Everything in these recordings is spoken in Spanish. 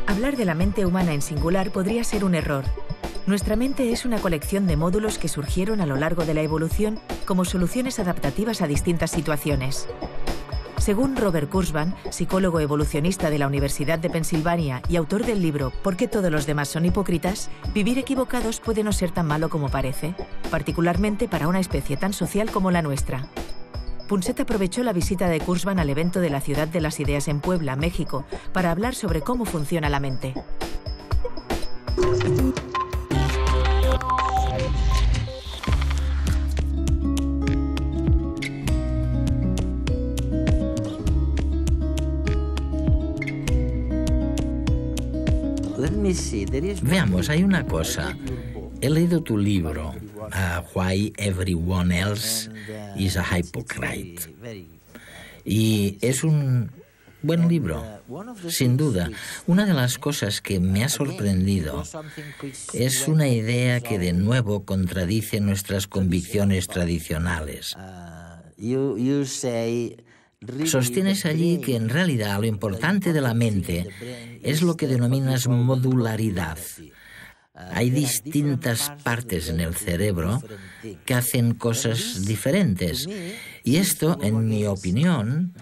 Hablar de la mente humana en singular podría ser un error. Nuestra mente es una colección de módulos que surgieron a lo largo de la evolución como soluciones adaptativas a distintas situaciones. Según Robert Kurzban, psicólogo evolucionista de la Universidad de Pensilvania y autor del libro ¿Por qué todos los demás son hipócritas?, vivir equivocados puede no ser tan malo como parece, particularmente para una especie tan social como la nuestra. Punset aprovechó la visita de Kurzban al evento de la Ciudad de las Ideas en Puebla, México, para hablar sobre cómo funciona la mente. Veamos, hay una cosa. He leído tu libro, Why Everyone Else is a Hypocrite. Y es un buen libro, sin duda. Una de las cosas que me ha sorprendido es una idea que de nuevo contradice nuestras convicciones tradicionales. Sostienes allí que en realidad lo importante de la mente es lo que denominas modularidad. Hay distintas partes en el cerebro que hacen cosas diferentes. Y esto, en mi opinión,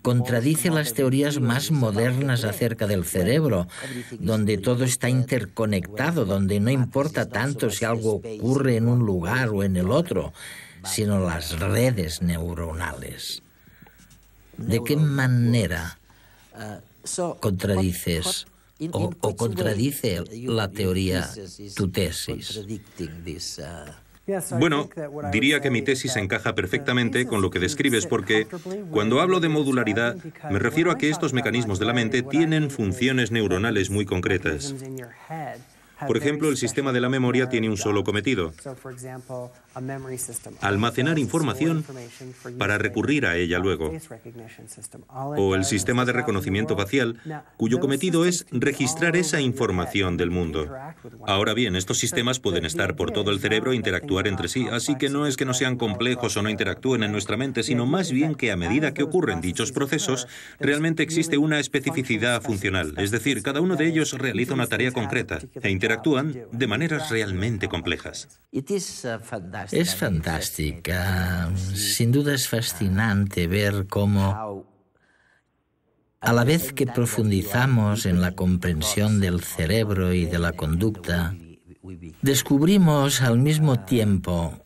contradice las teorías más modernas acerca del cerebro, donde todo está interconectado, donde no importa tanto si algo ocurre en un lugar o en el otro, sino las redes neuronales. ¿De qué manera contradices o contradice la teoría tu tesis? Bueno, diría que mi tesis encaja perfectamente con lo que describes porque cuando hablo de modularidad me refiero a que estos mecanismos de la mente tienen funciones neuronales muy concretas. Por ejemplo, el sistema de la memoria tiene un solo cometido: almacenar información para recurrir a ella luego. O el sistema de reconocimiento facial, cuyo cometido es registrar esa información del mundo. Ahora bien, estos sistemas pueden estar por todo el cerebro e interactuar entre sí, así que no es que no sean complejos o no interactúen en nuestra mente, sino más bien que a medida que ocurren dichos procesos, realmente existe una especificidad funcional, es decir, cada uno de ellos realiza una tarea concreta e interactúan de maneras realmente complejas. Es fantástica. Sin duda es fascinante ver cómo, a la vez que profundizamos en la comprensión del cerebro y de la conducta, descubrimos al mismo tiempo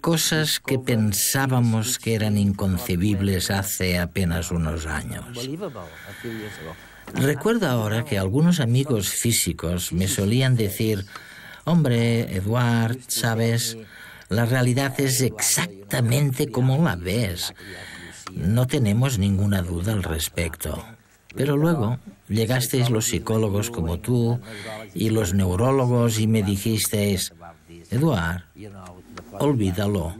cosas que pensábamos que eran inconcebibles hace apenas unos años. Recuerdo ahora que algunos amigos físicos me solían decir: hombre, Eduard, ¿sabes? La realidad es exactamente como la ves. No tenemos ninguna duda al respecto. Pero luego llegasteis los psicólogos como tú y los neurólogos y me dijisteis: Eduard, olvídalo.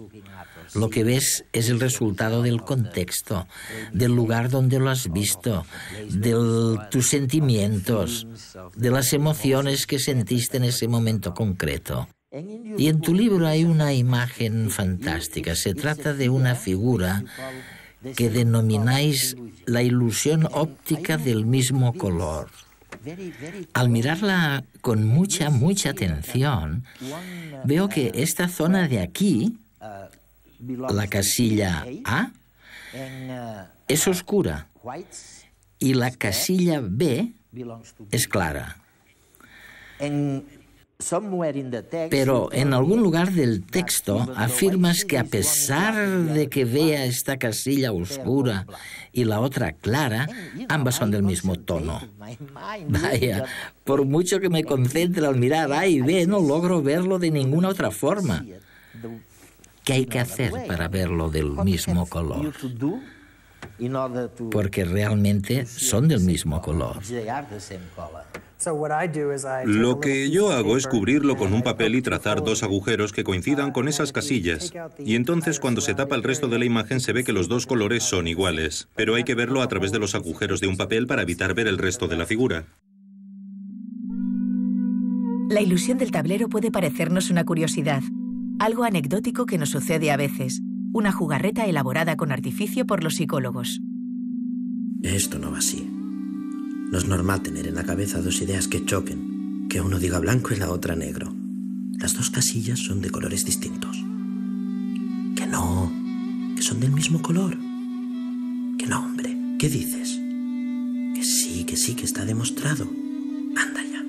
Lo que ves es el resultado del contexto, del lugar donde lo has visto, de tus sentimientos, de las emociones que sentiste en ese momento concreto. Y en tu libro hay una imagen fantástica. Se trata de una figura que denomináis la ilusión óptica del mismo color. Al mirarla con mucha atención, veo que esta zona de aquí, la casilla A, es oscura y la casilla B es clara. Pero en algún lugar del texto afirmas que a pesar de que vea esta casilla oscura y la otra clara, ambas son del mismo tono. Vaya, por mucho que me concentre al mirar A y B, no logro verlo de ninguna otra forma. ¿Qué hay que hacer para verlo del mismo color? Porque realmente son del mismo color. Lo que yo hago es cubrirlo con un papel y trazar dos agujeros que coincidan con esas casillas. Y entonces cuando se tapa el resto de la imagen se ve que los dos colores son iguales. Pero hay que verlo a través de los agujeros de un papel para evitar ver el resto de la figura. La ilusión del tablero puede parecernos una curiosidad, algo anecdótico que nos sucede a veces, una jugarreta elaborada con artificio por los psicólogos. Esto no va así. No es normal tener en la cabeza dos ideas que choquen, que uno diga blanco y la otra negro. Las dos casillas son de colores distintos. Que no, que son del mismo color. Que no, hombre, ¿qué dices? Que sí, que está demostrado. Anda ya.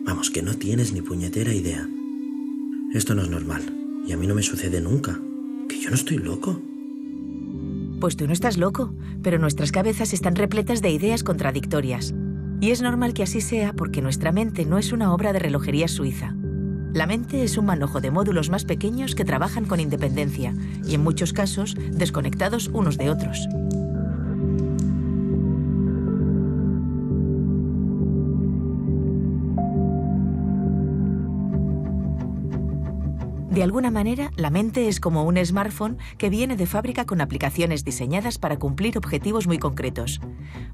Vamos, que no tienes ni puñetera idea. Esto no es normal, y a mí no me sucede nunca. Que yo no estoy loco. Pues tú no estás loco, pero nuestras cabezas están repletas de ideas contradictorias. Y es normal que así sea porque nuestra mente no es una obra de relojería suiza. La mente es un manojo de módulos más pequeños que trabajan con independencia y, en muchos casos, desconectados unos de otros. De alguna manera, la mente es como un smartphone que viene de fábrica con aplicaciones diseñadas para cumplir objetivos muy concretos.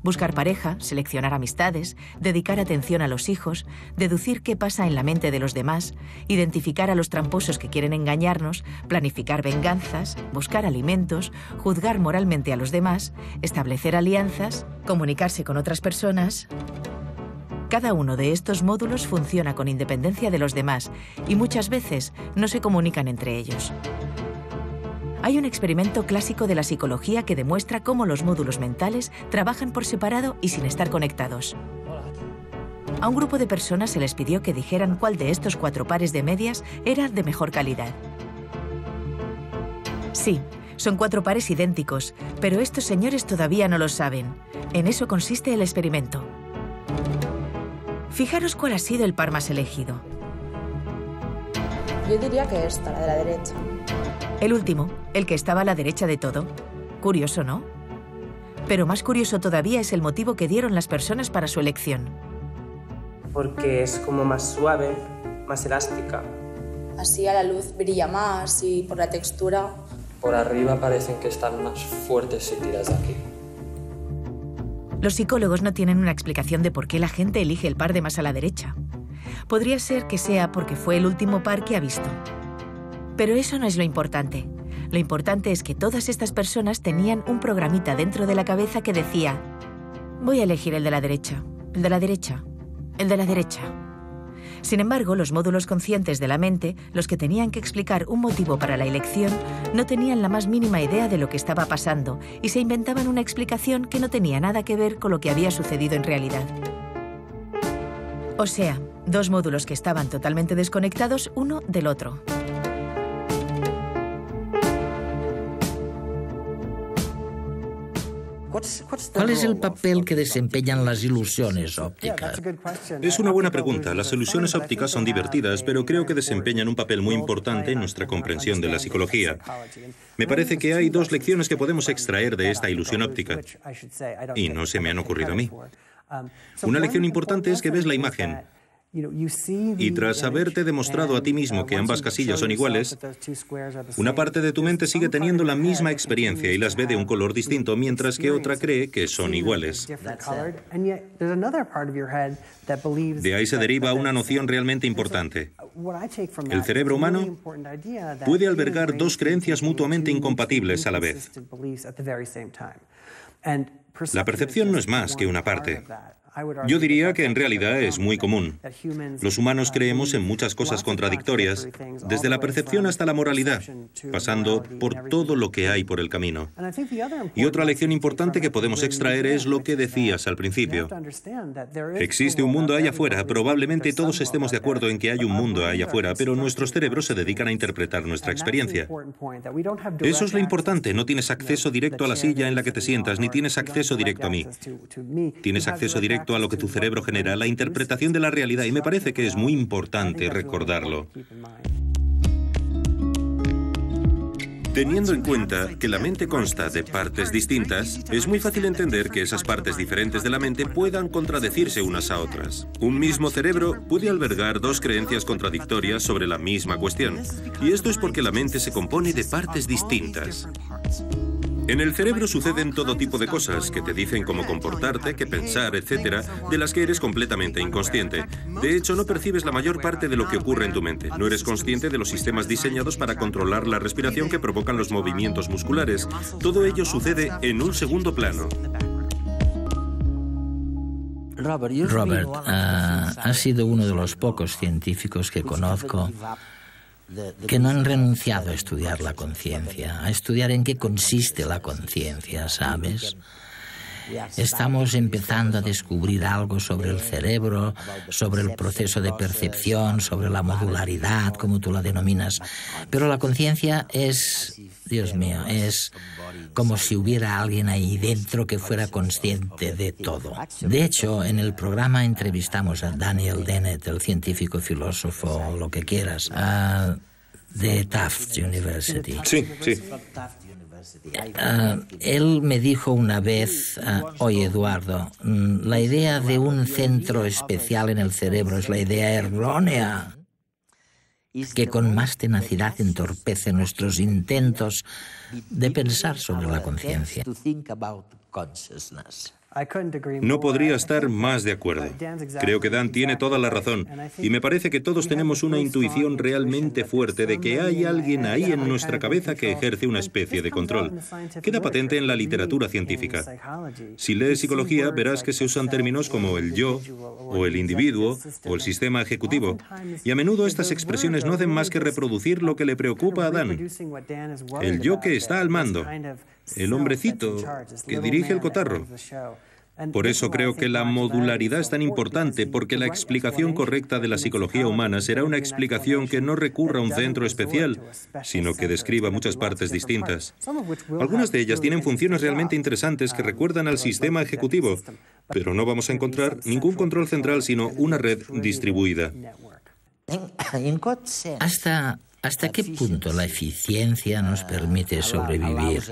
Buscar pareja, seleccionar amistades, dedicar atención a los hijos, deducir qué pasa en la mente de los demás, identificar a los tramposos que quieren engañarnos, planificar venganzas, buscar alimentos, juzgar moralmente a los demás, establecer alianzas, comunicarse con otras personas. Cada uno de estos módulos funciona con independencia de los demás y muchas veces no se comunican entre ellos. Hay un experimento clásico de la psicología que demuestra cómo los módulos mentales trabajan por separado y sin estar conectados. A un grupo de personas se les pidió que dijeran cuál de estos 4 pares de medias era de mejor calidad. Sí, son 4 pares idénticos, pero estos señores todavía no lo saben. En eso consiste el experimento. Fijaros cuál ha sido el par más elegido. Yo diría que esta, la de la derecha. El último, el que estaba a la derecha de todo. Curioso, ¿no? Pero más curioso todavía es el motivo que dieron las personas para su elección. Porque es como más suave, más elástica. Así a la luz brilla más y por la textura. Por arriba parecen que están más fuertes si tiras de aquí. Los psicólogos no tienen una explicación de por qué la gente elige el par de más a la derecha. Podría ser que sea porque fue el último par que ha visto. Pero eso no es lo importante. Lo importante es que todas estas personas tenían un programita dentro de la cabeza que decía: voy a elegir el de la derecha, el de la derecha, el de la derecha. Sin embargo, los módulos conscientes de la mente, los que tenían que explicar un motivo para la elección, no tenían la más mínima idea de lo que estaba pasando y se inventaban una explicación que no tenía nada que ver con lo que había sucedido en realidad. O sea, 2 módulos que estaban totalmente desconectados uno del otro. ¿Cuál es el papel que desempeñan las ilusiones ópticas? Es una buena pregunta. Las ilusiones ópticas son divertidas, pero creo que desempeñan un papel muy importante en nuestra comprensión de la psicología. Me parece que hay 2 lecciones que podemos extraer de esta ilusión óptica, y no se me han ocurrido a mí. Una lección importante es que ves la imagen, y tras haberte demostrado a ti mismo que ambas casillas son iguales, una parte de tu mente sigue teniendo la misma experiencia y las ve de un color distinto, mientras que otra cree que son iguales. De ahí se deriva una noción realmente importante. El cerebro humano puede albergar 2 creencias mutuamente incompatibles a la vez. La percepción no es más que una parte. Yo diría que en realidad es muy común. Los humanos creemos en muchas cosas contradictorias, desde la percepción hasta la moralidad, pasando por todo lo que hay por el camino. Y otra lección importante que podemos extraer es lo que decías al principio. Existe un mundo allá afuera. Probablemente todos estemos de acuerdo en que hay un mundo allá afuera, pero nuestros cerebros se dedican a interpretar nuestra experiencia. Eso es lo importante. No tienes acceso directo a la silla en la que te sientas, ni tienes acceso directo a mí. Tienes acceso directo a lo que tu cerebro genera, la interpretación de la realidad, y me parece que es muy importante recordarlo. Teniendo en cuenta que la mente consta de partes distintas, es muy fácil entender que esas partes diferentes de la mente puedan contradecirse unas a otras. Un mismo cerebro puede albergar 2 creencias contradictorias sobre la misma cuestión, y esto es porque la mente se compone de partes distintas. En el cerebro suceden todo tipo de cosas que te dicen cómo comportarte, qué pensar, etcétera, de las que eres completamente inconsciente. De hecho, no percibes la mayor parte de lo que ocurre en tu mente. No eres consciente de los sistemas diseñados para controlar la respiración que provocan los movimientos musculares. Todo ello sucede en un segundo plano. Robert, ha sido uno de los pocos científicos que conozco que no han renunciado a estudiar la conciencia, a estudiar en qué consiste la conciencia, ¿sabes? Estamos empezando a descubrir algo sobre el cerebro, sobre el proceso de percepción, sobre la modularidad, como tú la denominas. Pero la conciencia es, Dios mío, es como si hubiera alguien ahí dentro que fuera consciente de todo. De hecho, en el programa entrevistamos a Daniel Dennett, el científico, filósofo, lo que quieras, de Tufts University. Sí. Él me dijo una vez, oye Eduardo, la idea de un centro especial en el cerebro es la idea errónea, que con más tenacidad entorpece nuestros intentos de pensar sobre la conciencia. No podría estar más de acuerdo. Creo que Dan tiene toda la razón. Y me parece que todos tenemos una intuición realmente fuerte de que hay alguien ahí en nuestra cabeza que ejerce una especie de control. Queda patente en la literatura científica. Si lees psicología, verás que se usan términos como el yo, o el individuo, o el sistema ejecutivo. Y a menudo estas expresiones no hacen más que reproducir lo que le preocupa a Dan. El yo que está al mando. El hombrecito que dirige el cotarro. Por eso creo que la modularidad es tan importante, porque la explicación correcta de la psicología humana será una explicación que no recurra a un centro especial, sino que describa muchas partes distintas. Algunas de ellas tienen funciones realmente interesantes que recuerdan al sistema ejecutivo, pero no vamos a encontrar ningún control central, sino una red distribuida. ¿Hasta qué punto la eficiencia nos permite sobrevivir?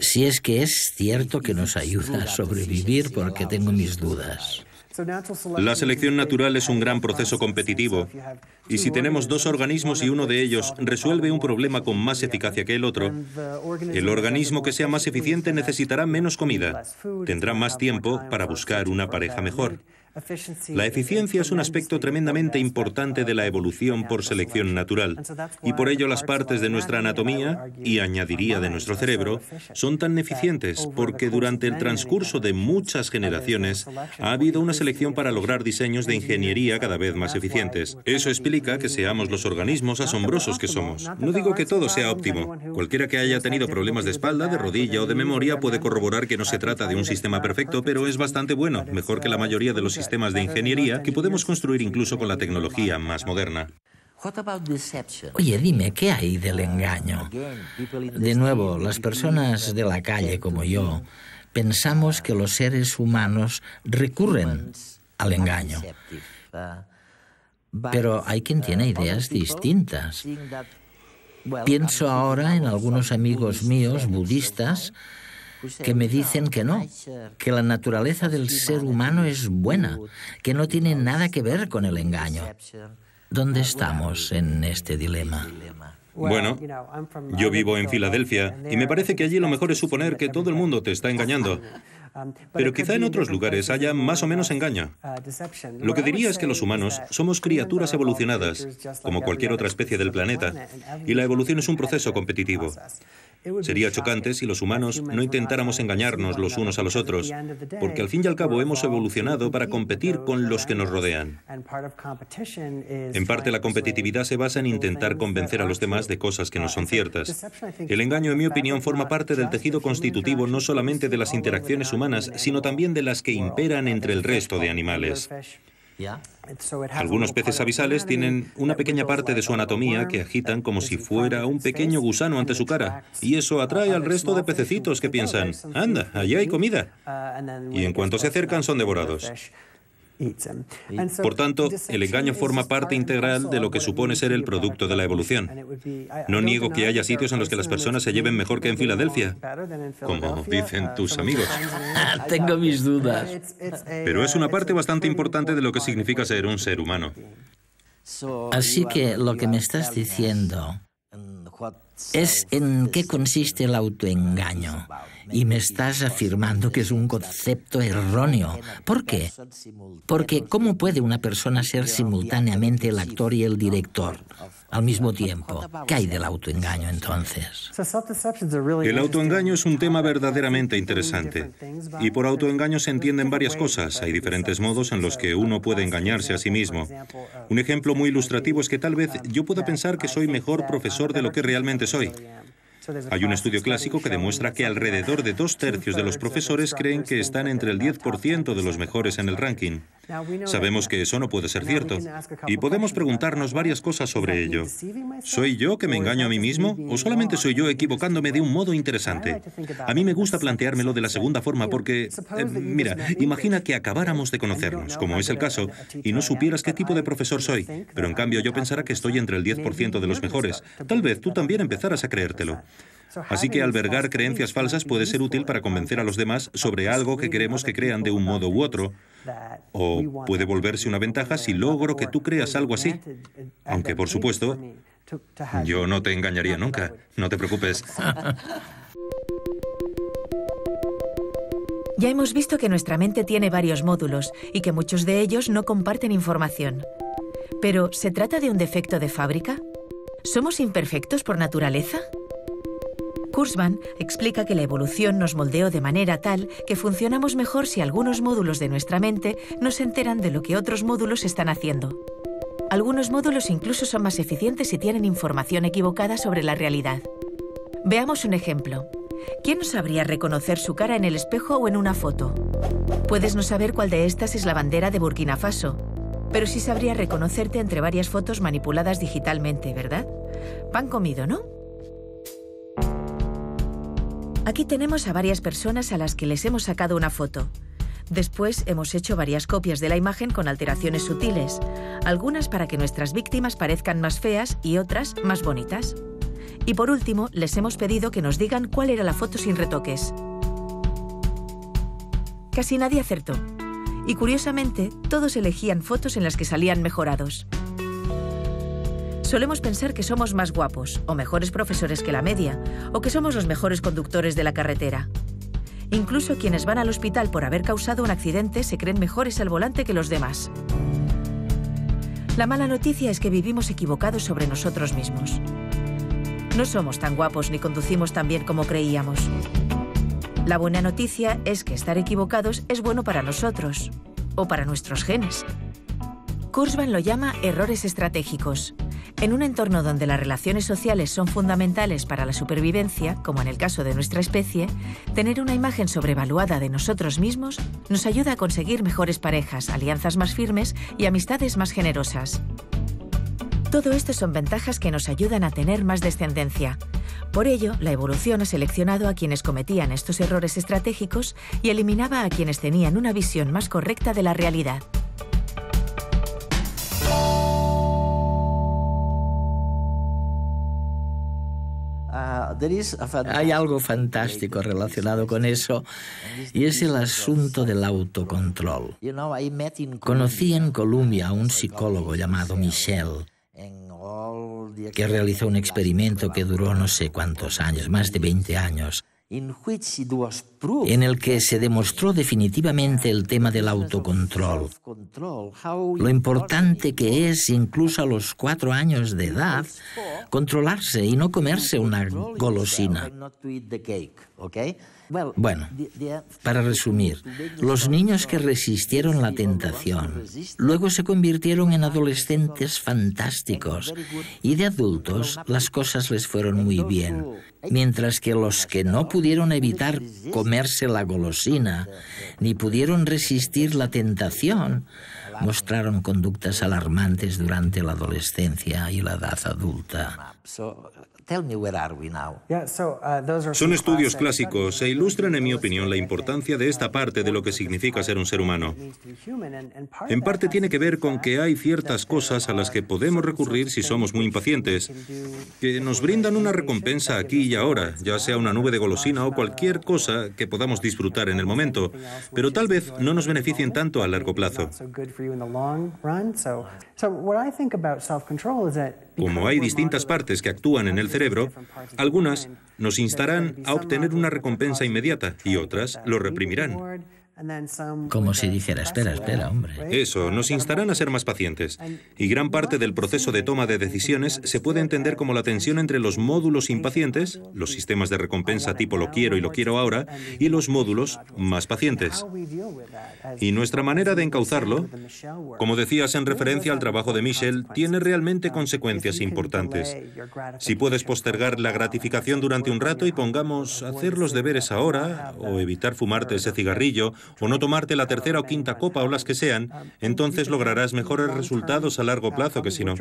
Si es que es cierto que nos ayuda a sobrevivir, porque tengo mis dudas. La selección natural es un gran proceso competitivo, y si tenemos dos organismos y uno de ellos resuelve un problema con más eficacia que el otro, el organismo que sea más eficiente necesitará menos comida, tendrá más tiempo para buscar una pareja mejor. La eficiencia es un aspecto tremendamente importante de la evolución por selección natural, y por ello las partes de nuestra anatomía, y añadiría de nuestro cerebro, son tan eficientes, porque durante el transcurso de muchas generaciones ha habido una selección para lograr diseños de ingeniería cada vez más eficientes. Eso explica que seamos los organismos asombrosos que somos. No digo que todo sea óptimo. Cualquiera que haya tenido problemas de espalda, de rodilla o de memoria puede corroborar que no se trata de un sistema perfecto, pero es bastante bueno, mejor que la mayoría de los sistemas de ingeniería que podemos construir incluso con la tecnología más moderna. Oye, dime, ¿qué hay del engaño? De nuevo, las personas de la calle como yo pensamos que los seres humanos recurren al engaño. Pero hay quien tiene ideas distintas. Pienso ahora en algunos amigos míos budistas que me dicen que no, que la naturaleza del ser humano es buena, que no tiene nada que ver con el engaño. ¿Dónde estamos en este dilema? Bueno, yo vivo en Filadelfia y me parece que allí lo mejor es suponer que todo el mundo te está engañando. Pero quizá en otros lugares haya más o menos engaño. Lo que diría es que los humanos somos criaturas evolucionadas, como cualquier otra especie del planeta, y la evolución es un proceso competitivo. Sería chocante si los humanos no intentáramos engañarnos los unos a los otros, porque al fin y al cabo hemos evolucionado para competir con los que nos rodean. En parte la competitividad se basa en intentar convencer a los demás de cosas que no son ciertas. El engaño, en mi opinión, forma parte del tejido constitutivo no solamente de las interacciones humanas, sino también de las que imperan entre el resto de animales. Algunos peces abisales tienen una pequeña parte de su anatomía que agitan como si fuera un pequeño gusano ante su cara, y eso atrae al resto de pececitos que piensan, anda, allí hay comida, y en cuanto se acercan son devorados. Por tanto, el engaño forma parte integral de lo que supone ser el producto de la evolución. No niego que haya sitios en los que las personas se lleven mejor que en Filadelfia, como dicen tus amigos. Tengo mis dudas. Pero es una parte bastante importante de lo que significa ser un ser humano. Así que lo que me estás diciendo es en qué consiste el autoengaño Y me estás afirmando que es un concepto erróneo. ¿Por qué? Porque ¿cómo puede una persona ser simultáneamente el actor y el director al mismo tiempo? ¿Qué hay del autoengaño entonces? El autoengaño es un tema verdaderamente interesante. Y por autoengaño se entienden varias cosas. Hay diferentes modos en los que uno puede engañarse a sí mismo. Un ejemplo muy ilustrativo es que tal vez yo pueda pensar que soy mejor profesor de lo que realmente soy. Hay un estudio clásico que demuestra que alrededor de 2/3 de los profesores creen que están entre el 10% de los mejores en el ranking. Sabemos que eso no puede ser cierto, y podemos preguntarnos varias cosas sobre ello. ¿Soy yo que me engaño a mí mismo, o solamente soy yo equivocándome de un modo interesante? A mí me gusta planteármelo de la segunda forma porque, mira, imagina que acabáramos de conocernos, como es el caso, y no supieras qué tipo de profesor soy, pero en cambio yo pensara que estoy entre el 10% de los mejores. Tal vez tú también empezaras a creértelo. Así que albergar creencias falsas puede ser útil para convencer a los demás sobre algo que queremos que crean de un modo u otro, o puede volverse una ventaja si logro que tú creas algo así. Aunque, por supuesto, yo no te engañaría nunca, no te preocupes. Ya hemos visto que nuestra mente tiene varios módulos y que muchos de ellos no comparten información. Pero, ¿se trata de un defecto de fábrica? ¿Somos imperfectos por naturaleza? Kurzban explica que la evolución nos moldeó de manera tal que funcionamos mejor si algunos módulos de nuestra mente no se enteran de lo que otros módulos están haciendo. Algunos módulos incluso son más eficientes si tienen información equivocada sobre la realidad. Veamos un ejemplo. ¿Quién no sabría reconocer su cara en el espejo o en una foto? Puedes no saber cuál de estas es la bandera de Burkina Faso, pero sí sabría reconocerte entre varias fotos manipuladas digitalmente, ¿verdad? Pan comido, ¿no? Aquí tenemos a varias personas a las que les hemos sacado una foto. Después hemos hecho varias copias de la imagen con alteraciones sutiles, algunas para que nuestras víctimas parezcan más feas y otras más bonitas. Y por último, les hemos pedido que nos digan cuál era la foto sin retoques. Casi nadie acertó. Y curiosamente, todos elegían fotos en las que salían mejorados. Solemos pensar que somos más guapos, o mejores profesores que la media, o que somos los mejores conductores de la carretera. Incluso quienes van al hospital por haber causado un accidente se creen mejores al volante que los demás. La mala noticia es que vivimos equivocados sobre nosotros mismos. No somos tan guapos ni conducimos tan bien como creíamos. La buena noticia es que estar equivocados es bueno para nosotros, o para nuestros genes. Kurzban lo llama errores estratégicos. En un entorno donde las relaciones sociales son fundamentales para la supervivencia, como en el caso de nuestra especie, tener una imagen sobrevaluada de nosotros mismos nos ayuda a conseguir mejores parejas, alianzas más firmes y amistades más generosas. Todo esto son ventajas que nos ayudan a tener más descendencia. Por ello, la evolución ha seleccionado a quienes cometían estos errores estratégicos y eliminaba a quienes tenían una visión más correcta de la realidad. Hay algo fantástico relacionado con eso, y es el asunto del autocontrol. Conocí en Columbia a un psicólogo llamado Michel, que realizó un experimento que duró no sé cuántos años, más de 20 años, en el que se demostró definitivamente el tema del autocontrol. Lo importante que es, incluso a los 4 años de edad, controlarse y no comerse una golosina. Bueno, para resumir, los niños que resistieron la tentación luego se convirtieron en adolescentes fantásticos y de adultos las cosas les fueron muy bien, mientras que los que no pudieron evitar comerse la golosina ni pudieron resistir la tentación mostraron conductas alarmantes durante la adolescencia y la edad adulta. Son estudios clásicos e ilustran, en mi opinión, la importancia de esta parte de lo que significa ser un ser humano. En parte tiene que ver con que hay ciertas cosas a las que podemos recurrir si somos muy impacientes, que nos brindan una recompensa aquí y ahora, ya sea una nube de golosina o cualquier cosa que podamos disfrutar en el momento, pero tal vez no nos beneficien tanto a largo plazo. como hay distintas partes que actúan en el cerebro, algunas nos instarán a obtener una recompensa inmediata y otras lo reprimirán. Como si dijera, espera, hombre. Eso, nos instarán a ser más pacientes. Y gran parte del proceso de toma de decisiones se puede entender como la tensión entre los módulos impacientes, los sistemas de recompensa tipo lo quiero y lo quiero ahora, y los módulos más pacientes. Y nuestra manera de encauzarlo, como decías en referencia al trabajo de Michel, tiene realmente consecuencias importantes. Si puedes postergar la gratificación durante un rato y pongamos hacer los deberes ahora, o evitar fumarte ese cigarrillo, o no tomarte la tercera o quinta copa o las que sean, entonces lograrás mejores resultados a largo plazo que si no.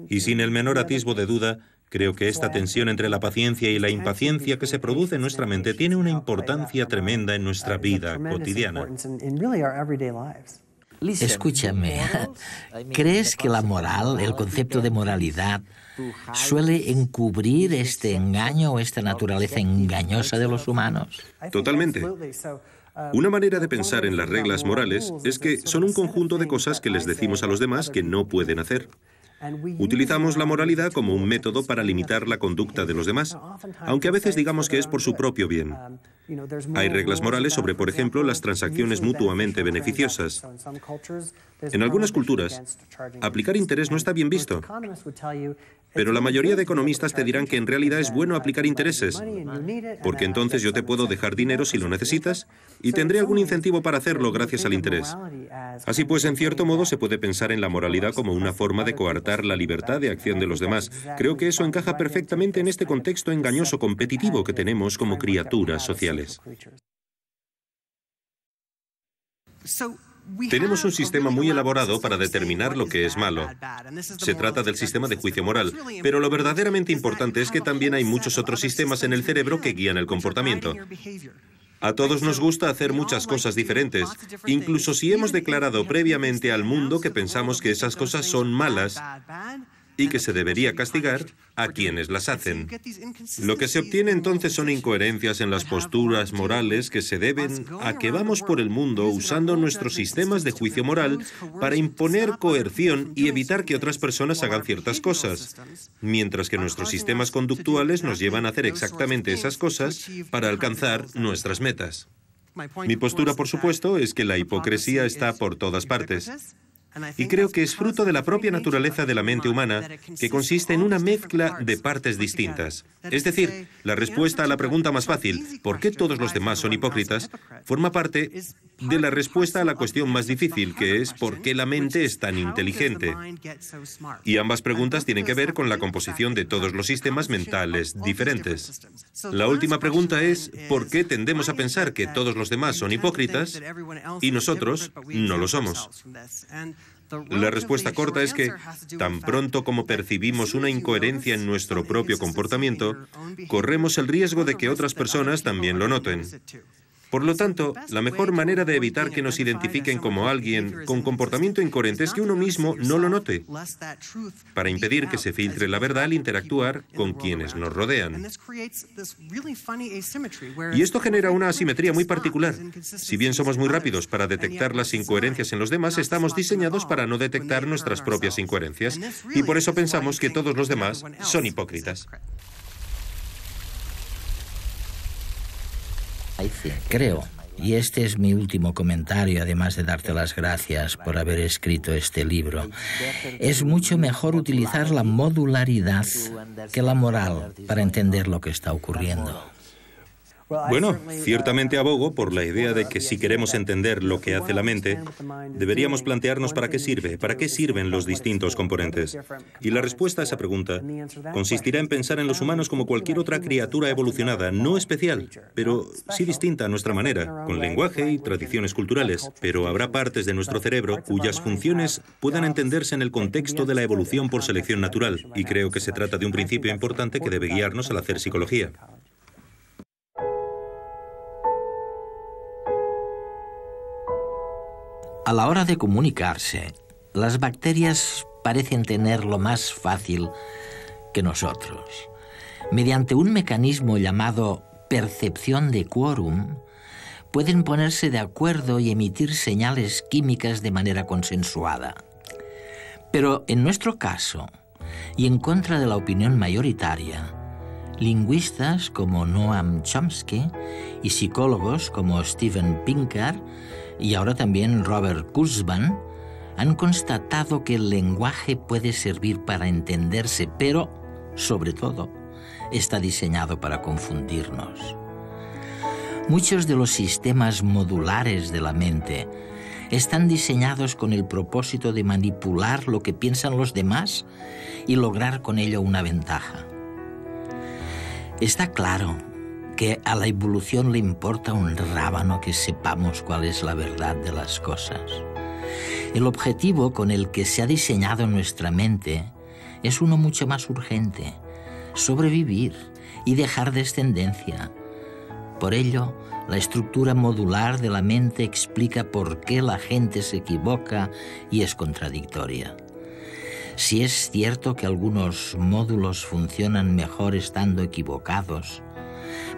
Y sin el menor atisbo de duda, creo que esta tensión entre la paciencia y la impaciencia que se produce en nuestra mente tiene una importancia tremenda en nuestra vida cotidiana. Escúchame, ¿crees que la moral, el concepto de moralidad, suele encubrir este engaño o esta naturaleza engañosa de los humanos? Totalmente. Una manera de pensar en las reglas morales es que son un conjunto de cosas que les decimos a los demás que no pueden hacer. Utilizamos la moralidad como un método para limitar la conducta de los demás, aunque a veces digamos que es por su propio bien. Hay reglas morales sobre, por ejemplo, las transacciones mutuamente beneficiosas. En algunas culturas, aplicar interés no está bien visto, pero la mayoría de economistas te dirán que en realidad es bueno aplicar intereses, porque entonces yo te puedo dejar dinero si lo necesitas y tendré algún incentivo para hacerlo gracias al interés. Así pues, en cierto modo, se puede pensar en la moralidad como una forma de coartar la libertad de acción de los demás. Creo que eso encaja perfectamente en este contexto engañoso competitivo que tenemos como criaturas sociales. Tenemos un sistema muy elaborado para determinar lo que es malo. Se trata del sistema de juicio moral, pero lo verdaderamente importante es que también hay muchos otros sistemas en el cerebro que guían el comportamiento. A todos nos gusta hacer muchas cosas diferentes, incluso si hemos declarado previamente al mundo que pensamos que esas cosas son malas y que se debería castigar a quienes las hacen. Lo que se obtiene entonces son incoherencias en las posturas morales que se deben a que vamos por el mundo usando nuestros sistemas de juicio moral para imponer coerción y evitar que otras personas hagan ciertas cosas, mientras que nuestros sistemas conductuales nos llevan a hacer exactamente esas cosas para alcanzar nuestras metas. Mi postura, por supuesto, es que la hipocresía está por todas partes. Y creo que es fruto de la propia naturaleza de la mente humana, que consiste en una mezcla de partes distintas. Es decir, la respuesta a la pregunta más fácil, ¿por qué todos los demás son hipócritas?, forma parte de la respuesta a la cuestión más difícil, que es ¿por qué la mente es tan inteligente? Y ambas preguntas tienen que ver con la composición de todos los sistemas mentales diferentes. La última pregunta es ¿por qué tendemos a pensar que todos los demás son hipócritas y nosotros no lo somos? La respuesta corta es que, tan pronto como percibimos una incoherencia en nuestro propio comportamiento, corremos el riesgo de que otras personas también lo noten. Por lo tanto, la mejor manera de evitar que nos identifiquen como alguien con comportamiento incoherente es que uno mismo no lo note, para impedir que se filtre la verdad al interactuar con quienes nos rodean. Y esto genera una asimetría muy particular. Si bien somos muy rápidos para detectar las incoherencias en los demás, estamos diseñados para no detectar nuestras propias incoherencias, y por eso pensamos que todos los demás son hipócritas. Creo, y este es mi último comentario, además de darte las gracias por haber escrito este libro, es mucho mejor utilizar la modularidad que la moral para entender lo que está ocurriendo. Bueno, ciertamente abogo por la idea de que si queremos entender lo que hace la mente, deberíamos plantearnos para qué sirven los distintos componentes. Y la respuesta a esa pregunta consistirá en pensar en los humanos como cualquier otra criatura evolucionada, no especial, pero sí distinta a nuestra manera, con lenguaje y tradiciones culturales. Pero habrá partes de nuestro cerebro cuyas funciones puedan entenderse en el contexto de la evolución por selección natural, y creo que se trata de un principio importante que debe guiarnos al hacer psicología. A la hora de comunicarse, las bacterias parecen tenerlo más fácil que nosotros. Mediante un mecanismo llamado percepción de quórum, pueden ponerse de acuerdo y emitir señales químicas de manera consensuada. Pero en nuestro caso, Y en contra de la opinión mayoritaria, lingüistas como Noam Chomsky y psicólogos como Steven Pinker y ahora también Robert Kurzban han constatado que el lenguaje puede servir para entenderse, pero, sobre todo, está diseñado para confundirnos. Muchos de los sistemas modulares de la mente están diseñados con el propósito de manipular lo que piensan los demás y lograr con ello una ventaja. Está claro que a la evolución le importa un rábano que sepamos cuál es la verdad de las cosas. El objetivo con el que se ha diseñado nuestra mente es uno mucho más urgente: sobrevivir y dejar descendencia. Por ello, la estructura modular de la mente explica por qué la gente se equivoca y es contradictoria. Si es cierto que algunos módulos funcionan mejor estando equivocados,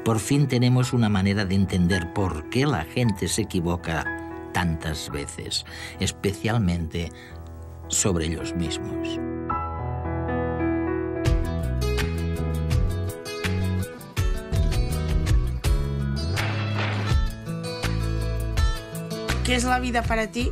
por fin tenemos una manera de entender por qué la gente se equivoca tantas veces, especialmente sobre ellos mismos. ¿Qué es la vida para ti?